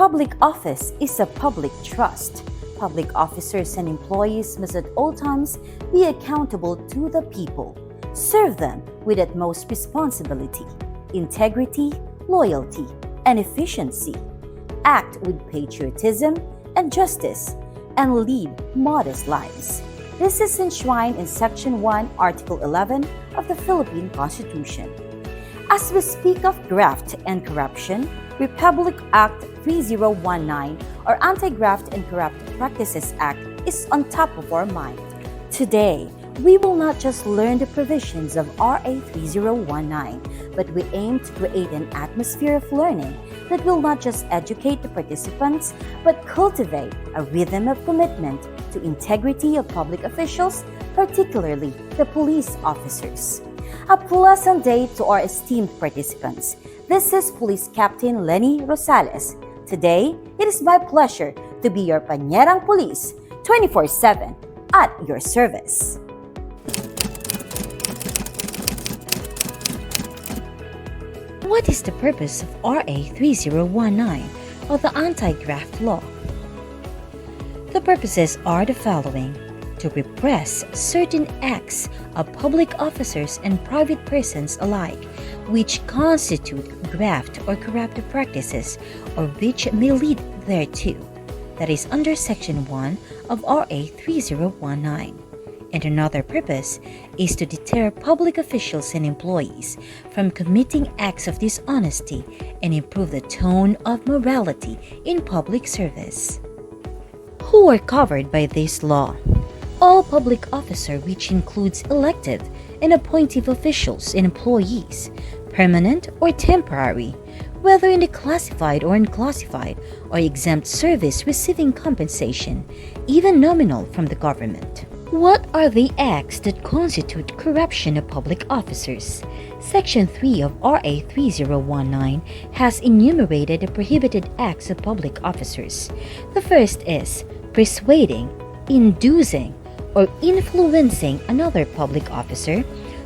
Public office is a public trust. Public officers and employees must at all times be accountable to the people, serve them with utmost responsibility, integrity, loyalty, and efficiency, act with patriotism and justice, and lead modest lives. This is enshrined in Section 1, Article 11 of the Philippine Constitution. As we speak of graft and corruption, Republic Act 3019 or Anti-Graft and Corrupt Practices Act is on top of our mind. Today, we will not just learn the provisions of RA 3019, but we aim to create an atmosphere of learning that will not just educate the participants, but cultivate a rhythm of commitment to integrity of public officials, particularly the police officers. A pleasant day to our esteemed participants. This is Police Captain Lenny Rosales. Today, it is my pleasure to be your Panyerang Police 24/7 at your service. What is the purpose of RA 3019 or the Anti-Graft Law? The purposes are the following: to repress certain acts of public officers and private persons alike which constitute graft or corrupt practices or which may lead thereto. That is under Section 1 of RA 3019. And another purpose is to deter public officials and employees from committing acts of dishonesty and improve the tone of morality in public service. Who are covered by this law? All public officers, which includes elected and appointive officials and employees, permanent or temporary, whether in the classified or unclassified, or exempt service receiving compensation, even nominal, from the government. What are the acts that constitute corruption of public officers? Section 3 of RA 3019 has enumerated the prohibited acts of public officers. The first is persuading, inducing, or influencing another public officer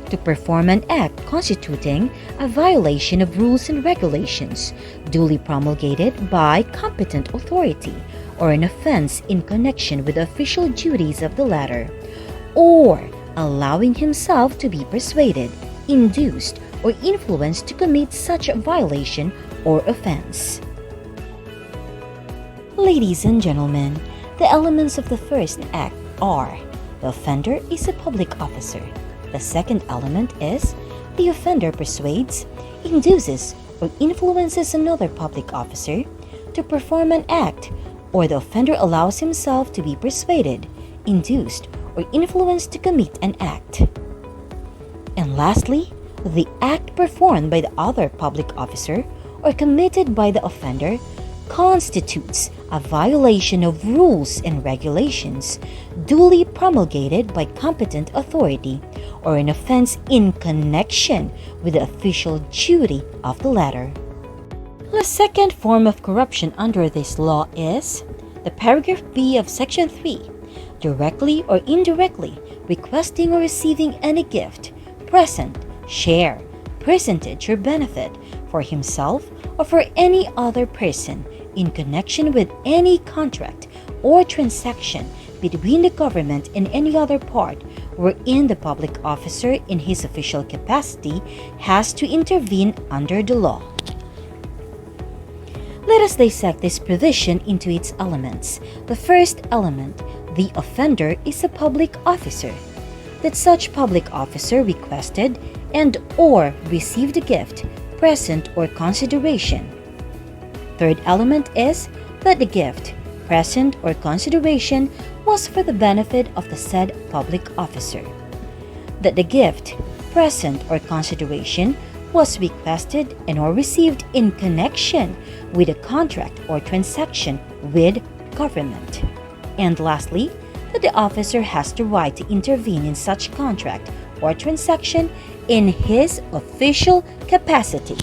to perform an act constituting a violation of rules and regulations duly promulgated by competent authority, or an offense in connection with the official duties of the latter, or allowing himself to be persuaded, induced, or influenced to commit such a violation or offense. Ladies and gentlemen, the elements of the first act are: the offender is a public officer. The second element is the offender persuades, induces, or influences another public officer to perform an act, or the offender allows himself to be persuaded, induced, or influenced to commit an act. And lastly, the act performed by the other public officer or committed by the offender constitutes a violation of rules and regulations duly promulgated by competent authority, or an offense in connection with the official duty of the latter. The second form of corruption under this law is the paragraph B of Section 3, directly or indirectly requesting or receiving any gift, present, share, percentage, or benefit for himself or for any other person in connection with any contract or transaction between the government and any other part wherein the public officer in his official capacity has to intervene under the law. Let us dissect this provision into its elements. The first element: the offender is a public officer. That such public officer requested and or received a gift, present, or consideration. Third element is that the gift, present, or consideration was for the benefit of the said public officer. That the gift, present, or consideration was requested and or received in connection with a contract or transaction with government. And lastly, that the officer has the right to intervene in such contract or transaction in his official capacity.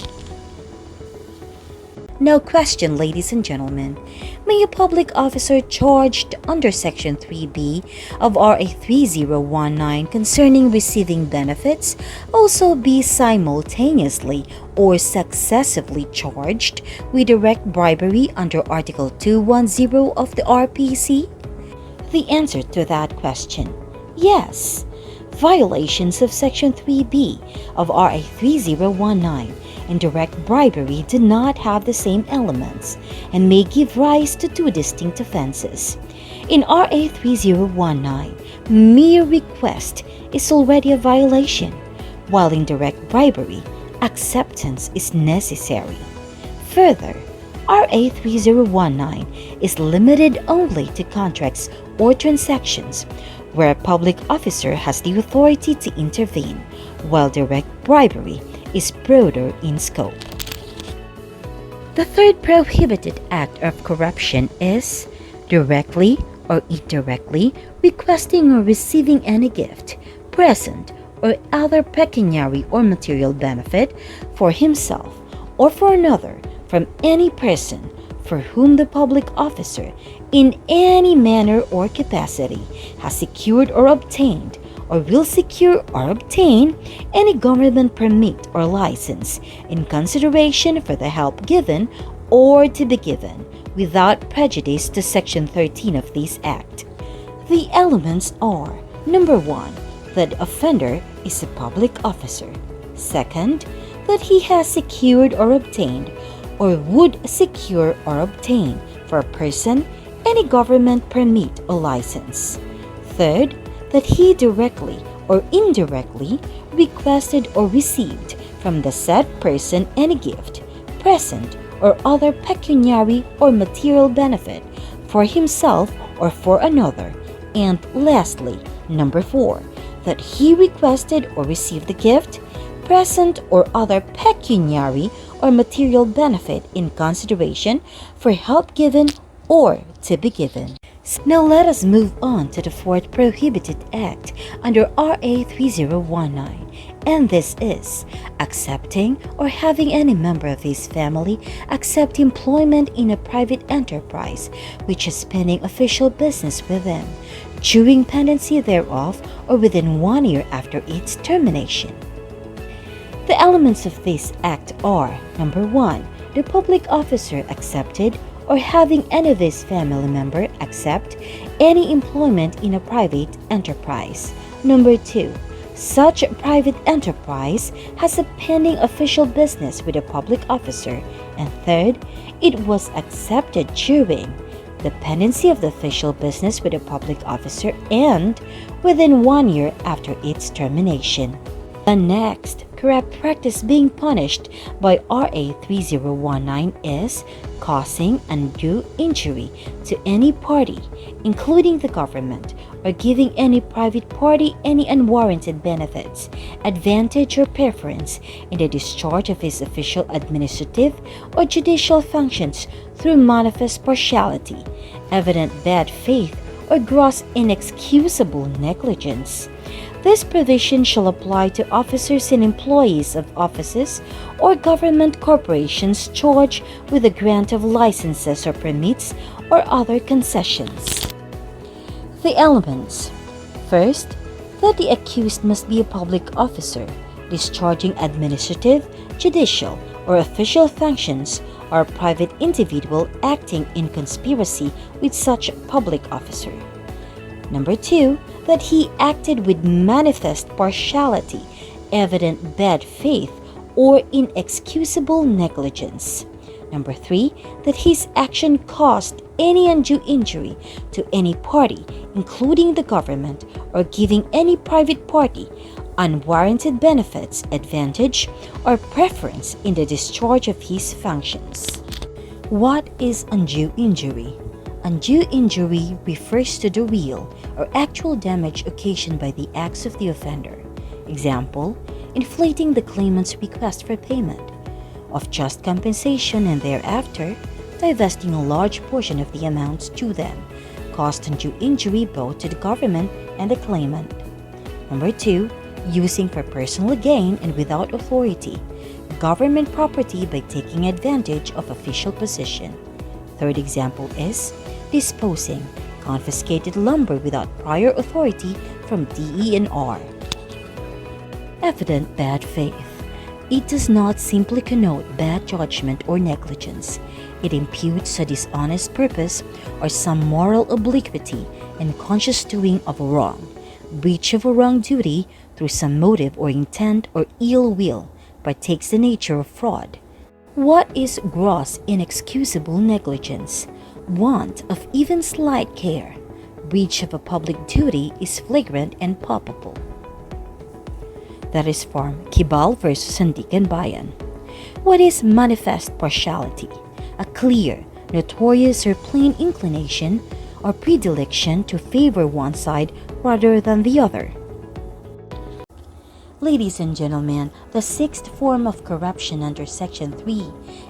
Now question, ladies and gentlemen, may a public officer charged under Section 3B of RA 3019 concerning receiving benefits also be simultaneously or successively charged with direct bribery under Article 210 of the RPC? The answer to that question, yes. Violations of Section 3B of RA 3019 and direct bribery do not have the same elements and may give rise to two distinct offenses. In RA 3019, mere request is already a violation, while in direct bribery, acceptance is necessary. Further, RA 3019 is limited only to contracts or transactions where a public officer has the authority to intervene, while direct bribery is broader in scope. The third prohibited act of corruption is directly or indirectly requesting or receiving any gift, present, or other pecuniary or material benefit for himself or for another from any person for whom the public officer, in any manner or capacity, has secured or obtained or will secure or obtain any government permit or license in consideration for the help given or to be given, without prejudice to Section 13 of this Act. The elements are: number 1, that the offender is a public officer; second, that he has secured or obtained or would secure or obtain for a person any government permit or license; third, that he directly or indirectly requested or received from the said person any gift, present, or other pecuniary or material benefit for himself or for another; and lastly, number 4, that he requested or received the gift, present, or other pecuniary or material benefit in consideration for help given or to be given. Now let us move on to the fourth prohibited act under RA 3019, and this is accepting or having any member of his family accept employment in a private enterprise which is pending official business with them, during pendency thereof or within 1 year after its termination. The elements of this act are: number 1, the public officer accepted or having any of his family member accept any employment in a private enterprise; number 2, such private enterprise has a pending official business with a public officer; and third, it was accepted during the pendency of the official business with a public officer and within 1 year after its termination. The next corrupt practice being punished by RA 3019 is causing undue injury to any party, including the government, or giving any private party any unwarranted benefits, advantage, or preference in the discharge of his official, administrative, or judicial functions through manifest partiality, evident bad faith, or gross inexcusable negligence. This provision shall apply to officers and employees of offices or government corporations charged with the grant of licenses or permits or other concessions. The elements: first, that the accused must be a public officer discharging administrative, judicial, or official functions, or a private individual acting in conspiracy with such public officer. Number 2, that he acted with manifest partiality, evident bad faith, or inexcusable negligence. Number 3, that his action caused any undue injury to any party, including the government, or giving any private party unwarranted benefits, advantage, or preference in the discharge of his functions. What is undue injury? Undue injury refers to the real or actual damage occasioned by the acts of the offender. Example, inflating the claimant's request for payment of just compensation and thereafter divesting a large portion of the amounts due them, caused undue injury both to the government and the claimant. Number 2, using for personal gain and without authority, government property by taking advantage of official position. Third example is disposing confiscated lumber without prior authority from DE&R. Evident bad faith. It does not simply connote bad judgment or negligence. It imputes a dishonest purpose or some moral obliquity and conscious doing of a wrong, breach of a wrong duty through some motive or intent or ill will, partakes the nature of fraud. What is gross inexcusable negligence? Want of even slight care. Breach of a public duty is flagrant and palpable. That is from Kibal versus Sandikan Bayan. What is manifest partiality? A clear, notorious or plain inclination or predilection to favor one side rather than the other. Ladies and gentlemen, the sixth form of corruption under Section 3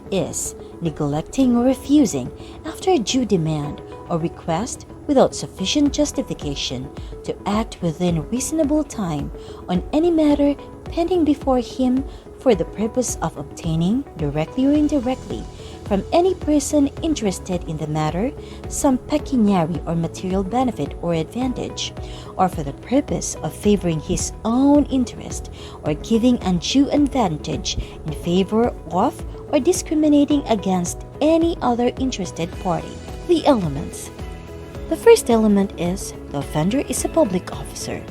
is neglecting or refusing after a due demand or request without sufficient justification to act within reasonable time on any matter pending before him for the purpose of obtaining, directly or indirectly, from any person interested in the matter, some pecuniary or material benefit or advantage, or for the purpose of favoring his own interest or giving undue advantage in favor of or discriminating against any other interested party. The elements. The first element is the offender is a public officer.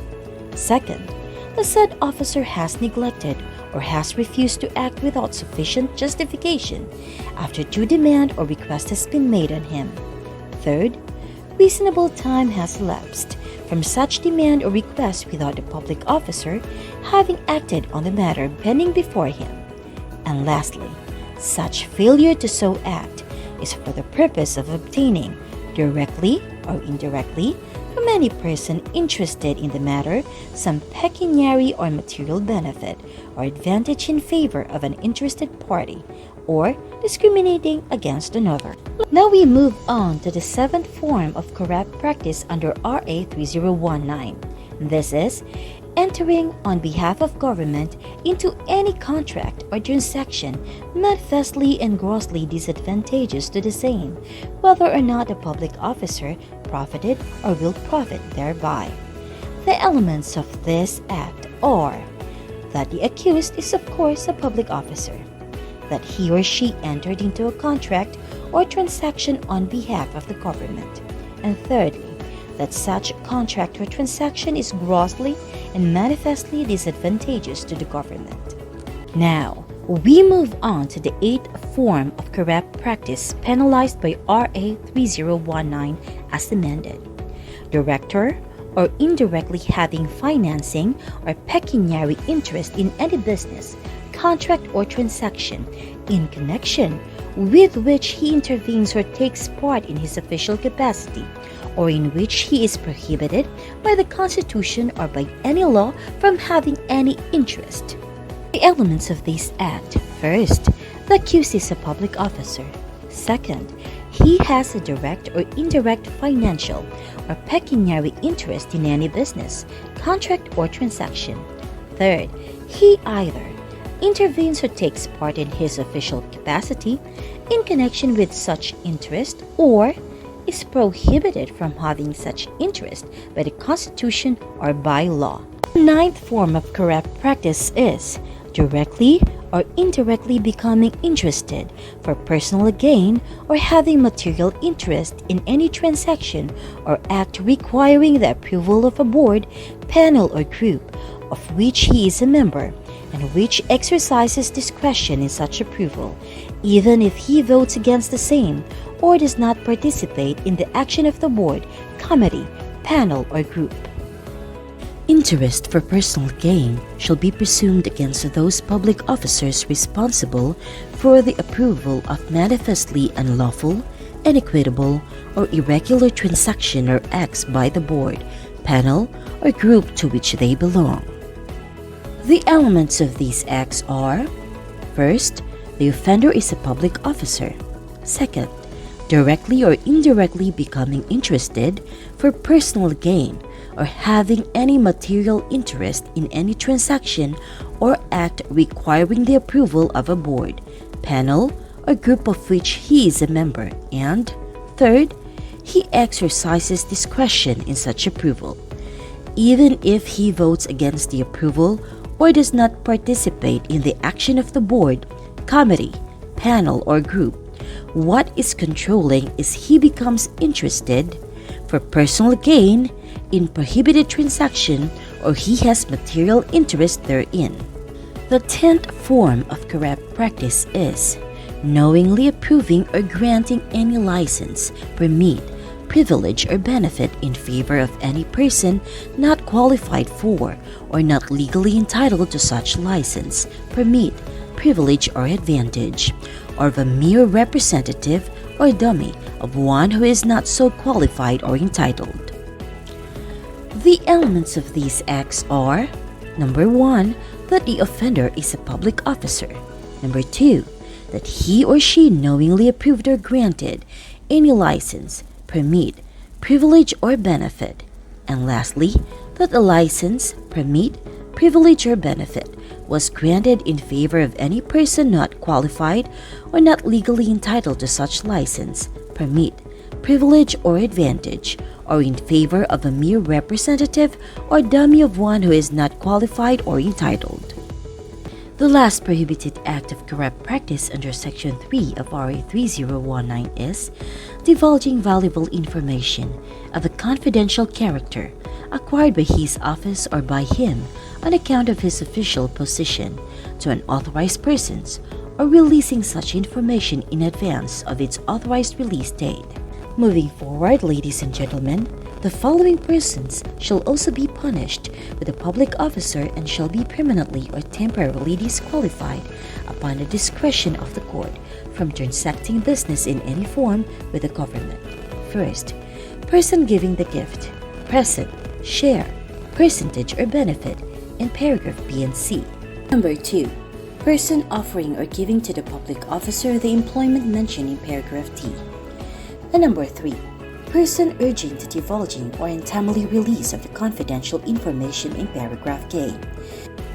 Second, the said officer has neglected or has refused to act without sufficient justification after due demand or request has been made on him. Third, reasonable time has elapsed from such demand or request without the public officer having acted on the matter pending before him. And lastly, such failure to so act is for the purpose of obtaining, directly or indirectly, from any person interested in the matter, some pecuniary or material benefit or advantage in favor of an interested party, or discriminating against another. Now we move on to the seventh form of corrupt practice under RA 3019. This is entering on behalf of government into any contract or transaction manifestly and grossly disadvantageous to the same, whether or not the public officer profited or will profit thereby. The elements of this act are that the accused is of course a public officer, that he or she entered into a contract or transaction on behalf of the government, and thirdly, that such contract or transaction is grossly and manifestly disadvantageous to the government. Now, we move on to the eighth form of corrupt practice penalized by RA 3019 as amended. Director or indirectly having financing or pecuniary interest in any business, contract or transaction in connection with which he intervenes or takes part in his official capacity, or in which he is prohibited by the Constitution or by any law from having any interest. The elements of this act. First, the accused is a public officer. Second, he has a direct or indirect financial or pecuniary interest in any business, contract or transaction. Third, he either intervenes or takes part in his official capacity in connection with such interest, or is prohibited from having such interest by the Constitution or by law. The ninth form of corrupt practice is directly or indirectly becoming interested for personal gain or having material interest in any transaction or act requiring the approval of a board, panel, or group of which he is a member, and which exercises discretion in such approval, even if he votes against the same or does not participate in the action of the board, committee, panel, or group. Interest for personal gain shall be presumed against those public officers responsible for the approval of manifestly unlawful, inequitable, or irregular transaction or acts by the board, panel, or group to which they belong. The elements of these acts are: first, the offender is a public officer. Second, directly or indirectly becoming interested for personal gain or having any material interest in any transaction or act requiring the approval of a board, panel, or group of which he is a member, and third, he exercises discretion in such approval. Even if he votes against the approval or does not participate in the action of the board, committee, panel, or group, what is controlling is he becomes interested for personal gain in prohibited transaction or he has material interest therein. The 10th form of corrupt practice is knowingly approving or granting any license, permit, privilege, or benefit in favor of any person not qualified for or not legally entitled to such license, permit, privilege, or advantage, or of a mere representative or dummy of one who is not so qualified or entitled. The elements of these acts are: number 1, that the offender is a public officer; number 2, that he or she knowingly approved or granted any license, permit, privilege, or benefit; and lastly, that the license, permit, privilege, or benefit was granted in favor of any person not qualified or not legally entitled to such license, permit, privilege, or advantage, or in favor of a mere representative or dummy of one who is not qualified or entitled. The last prohibited act of corrupt practice under Section 3 of RA 3019 is divulging valuable information of a confidential character acquired by his office or by him on account of his official position to unauthorized persons, or releasing such information in advance of its authorized release date. Moving forward, ladies and gentlemen, the following persons shall also be punished with a public officer and shall be permanently or temporarily disqualified upon the discretion of the court from transacting business in any form with the government. First, person giving the gift, present, share, percentage, or benefit in paragraph B and C. Number 2, person offering or giving to the public officer the employment mentioned in paragraph D. And number 3, person urging the divulging or untimely release of the confidential information in paragraph K.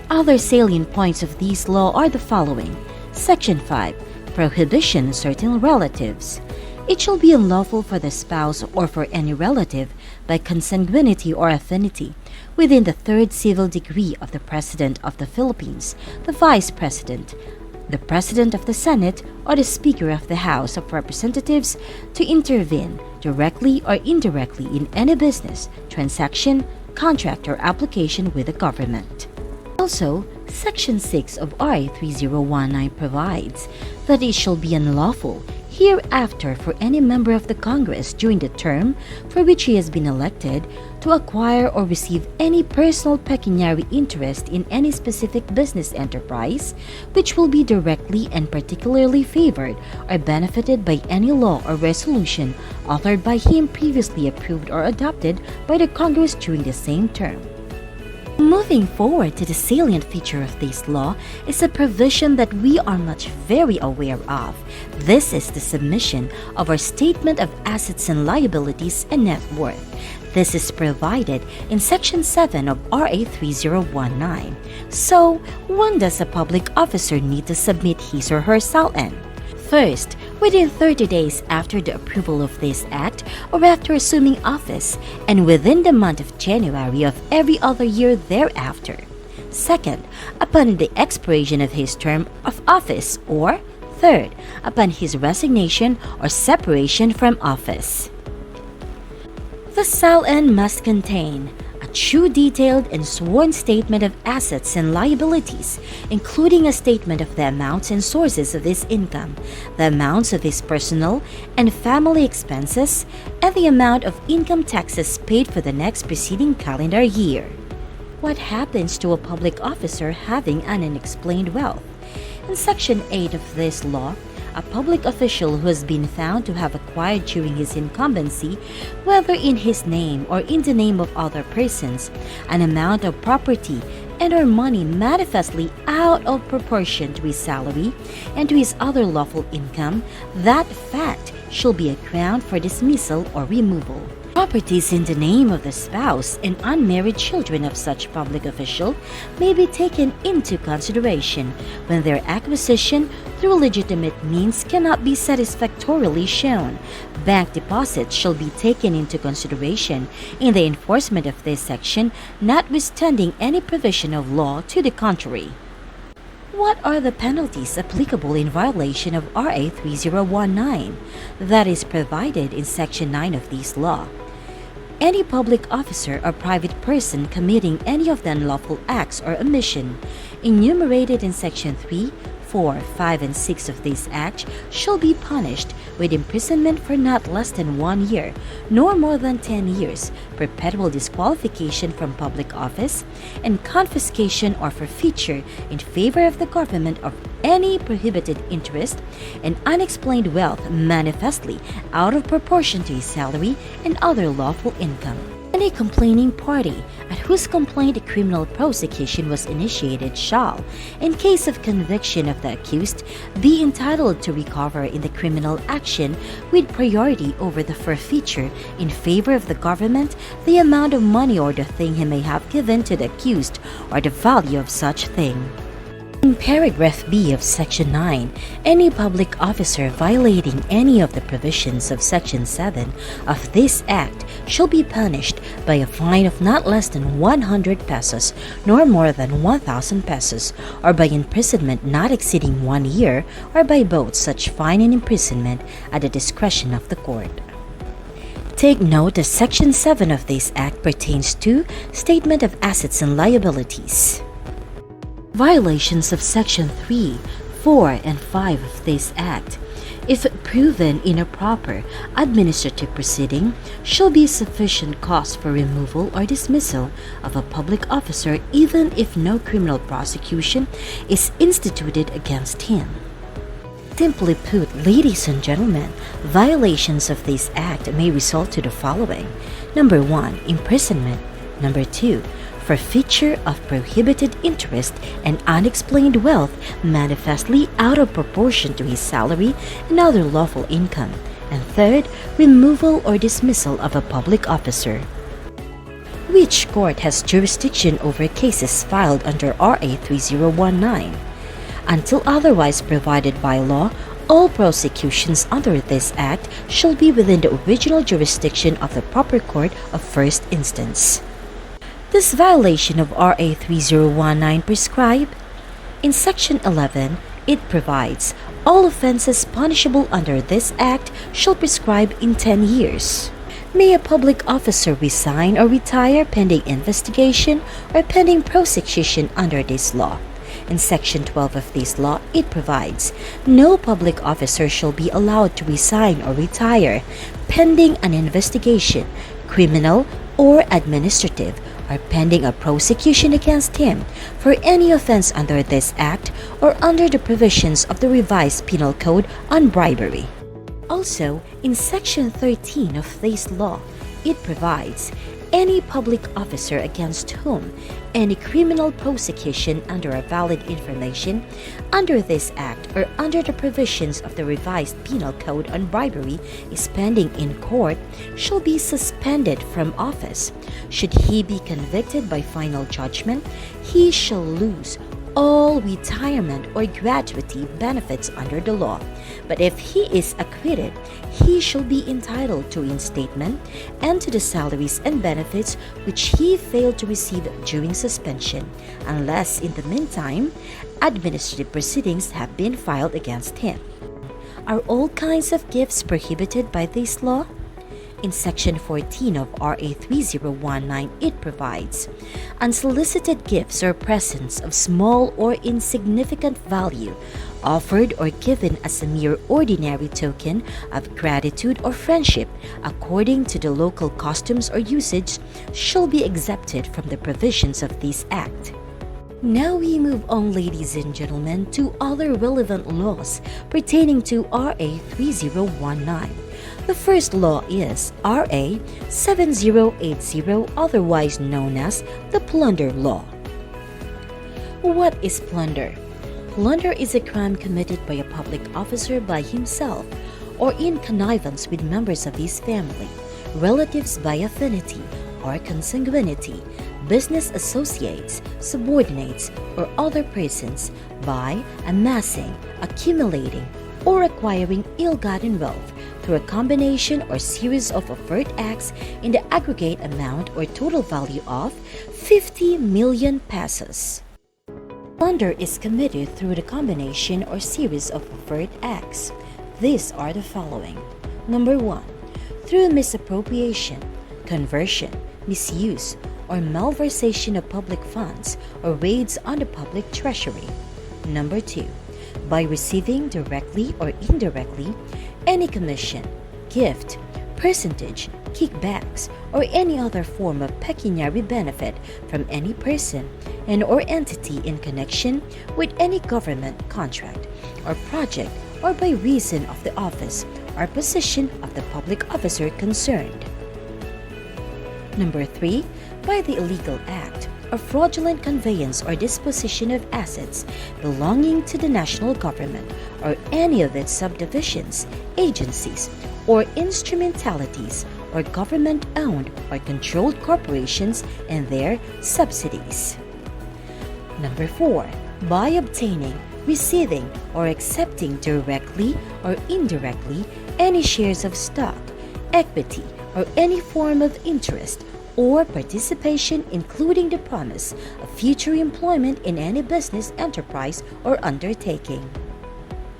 Other salient points of this law are the following. Section 5, prohibition certain relatives. It shall be unlawful for the spouse or for any relative by consanguinity or affinity within the third civil degree of the President of the Philippines, the Vice President, the President of the Senate, or the Speaker of the House of Representatives to intervene directly or indirectly in any business, transaction, contract, or application with the government. Also, Section 6 of RA 3019 provides that it shall be unlawful hereafter for any member of the Congress during the term for which he has been elected to acquire or receive any personal pecuniary interest in any specific business enterprise which will be directly and particularly favored or benefited by any law or resolution authored by him previously approved or adopted by the Congress during the same term. Moving forward to the salient feature of this law is a provision that we are much very aware of. This is the submission of our statement of assets and liabilities and net worth. This is provided in Section 7 of RA 3019. So, when does a public officer need to submit his or her SALN? First, within 30 days after the approval of this act or after assuming office, and within the month of January of every other year thereafter. Second, upon the expiration of his term of office, or third, upon his resignation or separation from office. The SALN must contain a true, detailed, and sworn statement of assets and liabilities, including a statement of the amounts and sources of his income, the amounts of his personal and family expenses, and the amount of income taxes paid for the next preceding calendar year. What happens to a public officer having an unexplained wealth? In Section 8 of this law, a public official who has been found to have acquired during his incumbency, whether in his name or in the name of other persons, an amount of property and or money manifestly out of proportion to his salary and to his other lawful income, that fact shall be a ground for dismissal or removal. Properties in the name of the spouse and unmarried children of such public official may be taken into consideration when their acquisition through legitimate means cannot be satisfactorily shown. Bank deposits shall be taken into consideration in the enforcement of this section, notwithstanding any provision of law to the contrary. What are the penalties applicable in violation of RA 3019 that is provided in Section 9 of this law? Any public officer or private person committing any of the unlawful acts or omission enumerated in Section 3, 4, 5, and 6 of this Act shall be punished with imprisonment for not less than 1 year, nor more than 10 years, perpetual disqualification from public office, and confiscation or forfeiture in favor of the government of any prohibited interest and unexplained wealth manifestly out of proportion to his salary and other lawful income. Any complaining party at whose complaint a criminal prosecution was initiated shall, in case of conviction of the accused, be entitled to recover in the criminal action with priority over the forfeiture in favor of the government the amount of money or the thing he may have given to the accused or the value of such thing. In paragraph B of Section 9, any public officer violating any of the provisions of Section 7 of this Act shall be punished by a fine of not less than 100 pesos nor more than 1,000 pesos, or by imprisonment not exceeding 1 year, or by both such fine and imprisonment at the discretion of the court. Take note that Section 7 of this Act pertains to statement of assets and liabilities. Violations of Section 3, 4, and 5 of this Act, if proven in a proper administrative proceeding, shall be sufficient cause for removal or dismissal of a public officer even if no criminal prosecution is instituted against him. Simply put, ladies and gentlemen, violations of this Act may result to the following. Number 1, imprisonment. Number 2, forfeiture of prohibited interest and unexplained wealth manifestly out of proportion to his salary and other lawful income. And third, removal or dismissal of a public officer. Which court has jurisdiction over cases filed under RA 3019? Until otherwise provided by law, all prosecutions under this Act shall be within the original jurisdiction of the proper court of first instance. This violation of RA 3019 prescribe? In Section 11, it provides, all offenses punishable under this Act shall prescribe in 10 years. May a public officer resign or retire pending investigation or pending prosecution under this law? In Section 12 of this law, it provides, no public officer shall be allowed to resign or retire pending an investigation, criminal or administrative, or pending a prosecution against him for any offense under this Act or under the provisions of the revised Penal Code on bribery. Also, in Section 13 of this law, it provides, any public officer against whom any criminal prosecution under a valid information under this Act or under the provisions of the revised Penal Code on bribery is pending in court shall be suspended from office. Should he be convicted by final judgment, he shall lose all retirement or gratuity benefits under the law. But if he is acquitted, he shall be entitled to reinstatement and to the salaries and benefits which he failed to receive during suspension, unless in the meantime administrative proceedings have been filed against him. Are all kinds of gifts prohibited by this law? In Section 14 of RA 3019, it provides, unsolicited gifts or presents of small or insignificant value offered or given as a mere ordinary token of gratitude or friendship according to the local customs or usage shall be exempted from the provisions of this Act. Now we move on, ladies and gentlemen, to other relevant laws pertaining to RA 3019. The first law is RA 7080, otherwise known as the Plunder Law. What is plunder? Plunder is a crime committed by a public officer by himself or in connivance with members of his family, relatives by affinity or consanguinity, business associates, subordinates, or other persons by amassing, accumulating, or acquiring ill-gotten wealth through a combination or series of overt acts in the aggregate amount or total value of 50 million pesos. Plunder is committed through the combination or series of overt acts. These are the following. Number 1. Through misappropriation, conversion, misuse, or malversation of public funds or raids on the public treasury. Number 2. By receiving directly or indirectly any commission, gift, percentage, kickbacks, or any other form of pecuniary benefit from any person and or entity in connection with any government contract or project or by reason of the office or position of the public officer concerned. Number 3. By the illegal act or fraudulent conveyance or disposition of assets belonging to the national government or any of its subdivisions, agencies, or instrumentalities, or government-owned or controlled corporations and their subsidies. Number 4. By obtaining, receiving, or accepting directly or indirectly any shares of stock, equity, or any form of interest or participation, including the promise of future employment in any business enterprise or undertaking.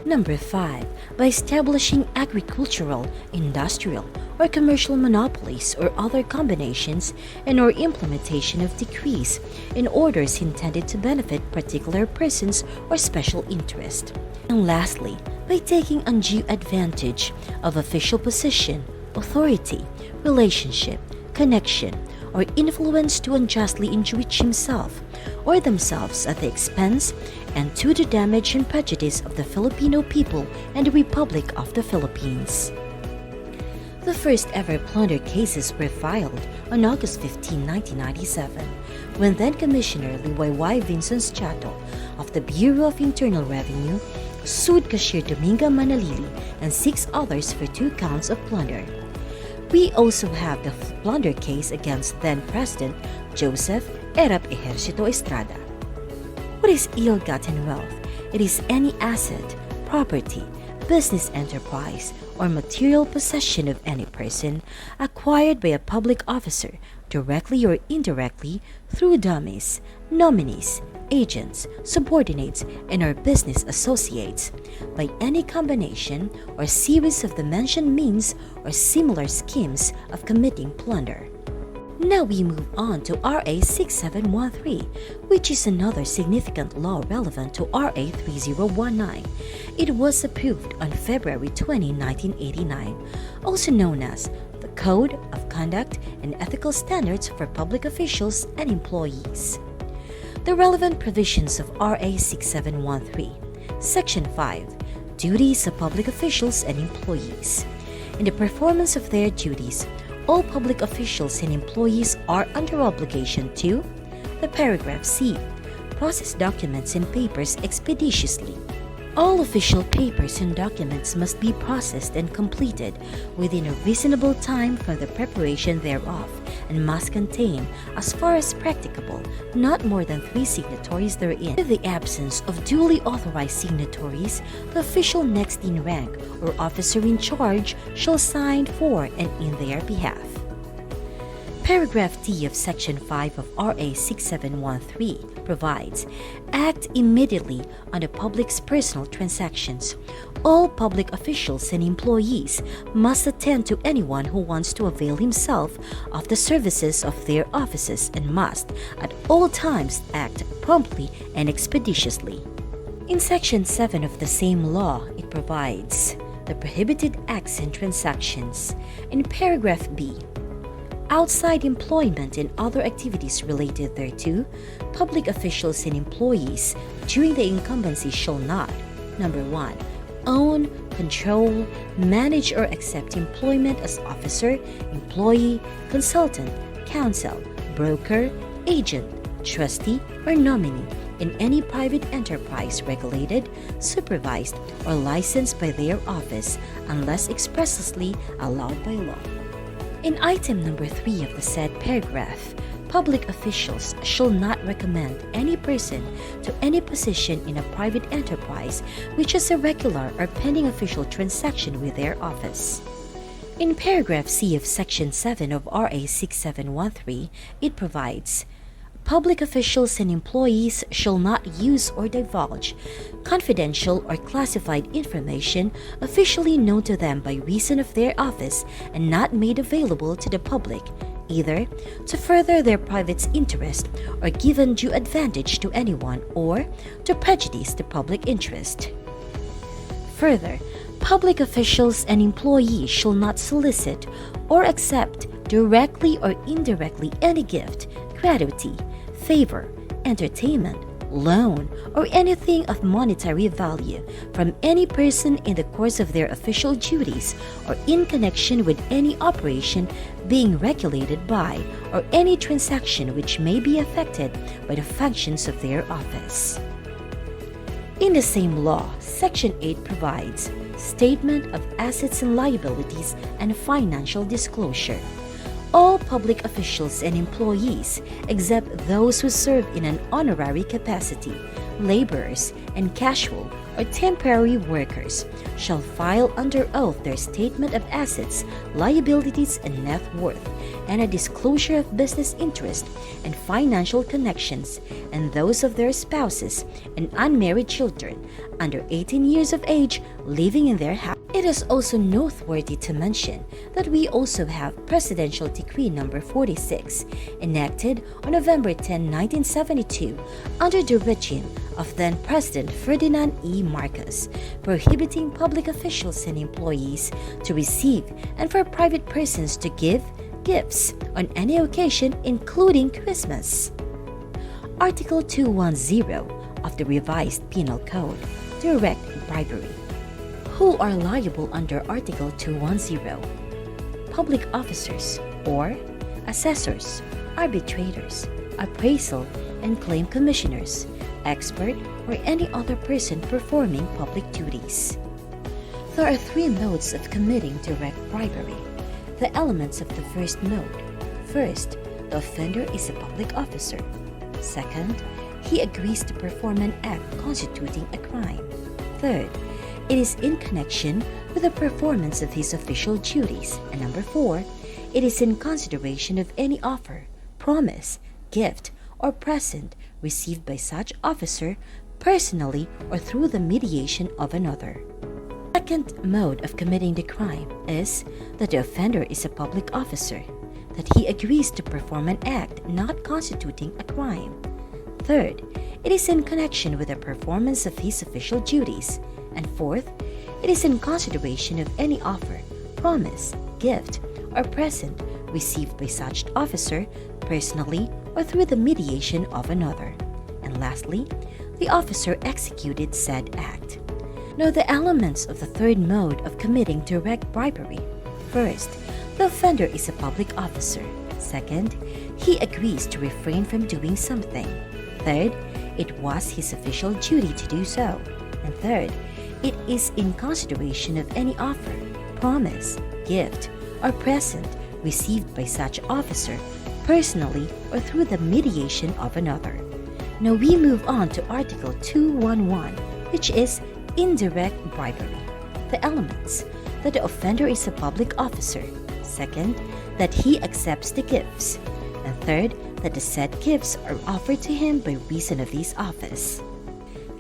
Number 5. By establishing agricultural, industrial, or commercial monopolies or other combinations and or implementation of decrees in orders intended to benefit particular persons or special interest. And lastly, by taking undue advantage of official position, authority, relationship, connection, or influence to unjustly enrich himself or themselves at the expense and to the damage and prejudice of the Filipino people and the Republic of the Philippines. The first ever plunder cases were filed on August 15, 1997, when then Commissioner Liwayway Vincent Chato of the Bureau of Internal Revenue sued Cashier Dominga Manalili and 6 others for 2 counts of plunder. We also have the plunder case against then-President Joseph Erap Ejercito Estrada. What is ill-gotten wealth? It is any asset, property, business enterprise, or material possession of any person acquired by a public officer directly or indirectly through dummies, nominees, agents, subordinates, and or business associates by any combination or series of the mentioned means or similar schemes of committing plunder. Now we move on to RA 6713, which is another significant law relevant to RA 3019. It was approved on February 20, 1989, also known as the Code of Conduct and Ethical Standards for Public Officials and Employees. The relevant provisions of RA 6713, Section 5, Duties of Public Officials and Employees. In the performance of their duties, all public officials and employees are under obligation to the paragraph C. Process documents and papers expeditiously. All official papers and documents must be processed and completed within a reasonable time from the preparation thereof and must contain, as far as practicable, not more than 3 signatories therein. In the absence of duly authorized signatories, the official next in rank or officer in charge shall sign for and in their behalf. Paragraph D of Section 5 of RA 6713 provides, act immediately on the public's personal transactions. All public officials and employees must attend to anyone who wants to avail himself of the services of their offices and must, at all times, act promptly and expeditiously. In Section 7 of the same law, it provides the prohibited acts and transactions. In paragraph B, outside employment and other activities related thereto, public officials and employees during the incumbency shall not, number 1, own, control, manage or accept employment as officer, employee, consultant, counsel, broker, agent, trustee, or nominee in any private enterprise regulated, supervised, or licensed by their office unless expressly allowed by law. In item number 3 of the said paragraph, public officials shall not recommend any person to any position in a private enterprise which has a regular or pending official transaction with their office. In paragraph C of section 7 of RA 6713, it provides, public officials and employees shall not use or divulge confidential or classified information officially known to them by reason of their office and not made available to the public, either to further their private interest or give undue advantage to anyone or to prejudice the public interest. Further, public officials and employees shall not solicit or accept directly or indirectly any gift, gratuity, favor, entertainment, loan, or anything of monetary value from any person in the course of their official duties or in connection with any operation being regulated by or any transaction which may be affected by the functions of their office. In the same law, Section 8 provides statement of assets and liabilities and financial disclosure. All public officials and employees, except those who serve in an honorary capacity, laborers, and casual or temporary workers, shall file under oath their statement of assets, liabilities, and net worth, and a disclosure of business interest and financial connections, and those of their spouses and unmarried children under 18 years of age living in their house. It is also noteworthy to mention that we also have Presidential Decree Number 46, enacted on November 10, 1972, under the regime of then-President Ferdinand E. Marcos, prohibiting public officials and employees to receive and for private persons to give gifts on any occasion, including Christmas. Article 210 of the Revised Penal Code, Direct Bribery. Who are liable under Article 210? Public officers or assessors, arbitrators, appraisal and claim commissioners, expert, or any other person performing public duties. There are 3 modes of committing direct bribery. The elements of the first mode. First, the offender is a public officer. Second, he agrees to perform an act constituting a crime. Third, it is in connection with the performance of his official duties. And number 4, it is in consideration of any offer, promise, gift, or present received by such officer personally or through the mediation of another. Second mode of committing the crime is that the offender is a public officer, that he agrees to perform an act not constituting a crime. Third, it is in connection with the performance of his official duties. And fourth, it is in consideration of any offer, promise, gift, or present received by such officer personally or through the mediation of another. And lastly, the officer executed said act. Now the elements of the third mode of committing direct bribery. First, the offender is a public officer. Second, he agrees to refrain from doing something. Third, it was his official duty to do so. And third, it is in consideration of any offer, promise, gift, or present received by such officer personally or through the mediation of another. Now we move on to Article 211, which is indirect bribery. The elements: that the offender is a public officer. Second, that he accepts the gifts. And third, that the said gifts are offered to him by reason of his office.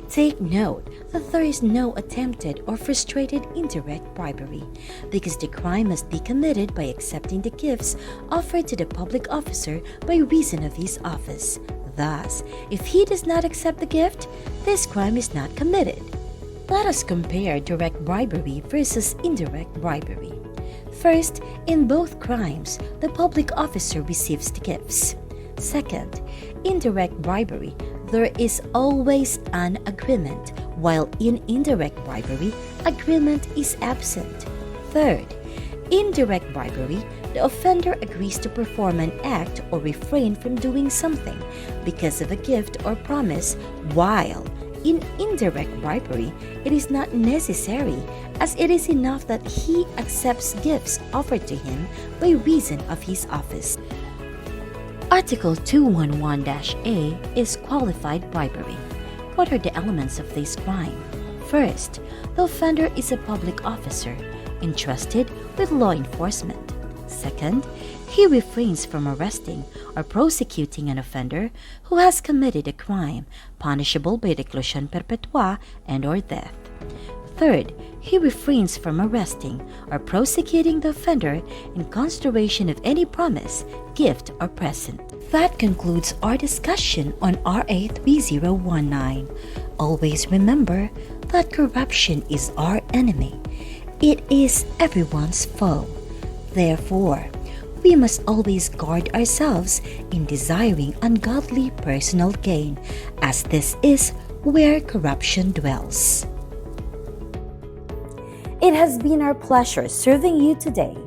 Take note that there is no attempted or frustrated indirect bribery, because the crime must be committed by accepting the gifts offered to the public officer by reason of his office. Thus, if he does not accept the gift, this crime is not committed. Let us compare direct bribery versus indirect bribery. First, in both crimes, the public officer receives the gifts. Second, indirect bribery, there is always an agreement, while in indirect bribery, agreement is absent. Third, indirect bribery, the offender agrees to perform an act or refrain from doing something because of a gift or promise, while in indirect bribery, it is not necessary, as it is enough that he accepts gifts offered to him by reason of his office. Article 211-A is qualified bribery. What are the elements of this crime? First, the offender is a public officer entrusted with law enforcement. Second, he refrains from arresting or prosecuting an offender who has committed a crime punishable by reclusion perpetua and/or death. Third, he refrains from arresting or prosecuting the offender in consideration of any promise, gift, or present. That concludes our discussion on RA 3019. Always remember that corruption is our enemy. It is everyone's foe. Therefore, we must always guard ourselves in desiring ungodly personal gain, as this is where corruption dwells. It has been our pleasure serving you today.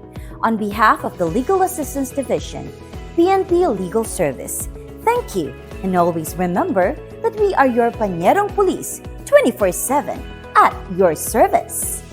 On behalf of the Legal Assistance Division, PNP Legal Service, thank you, and always remember that we are your Panyerong Police 24/7 at your service.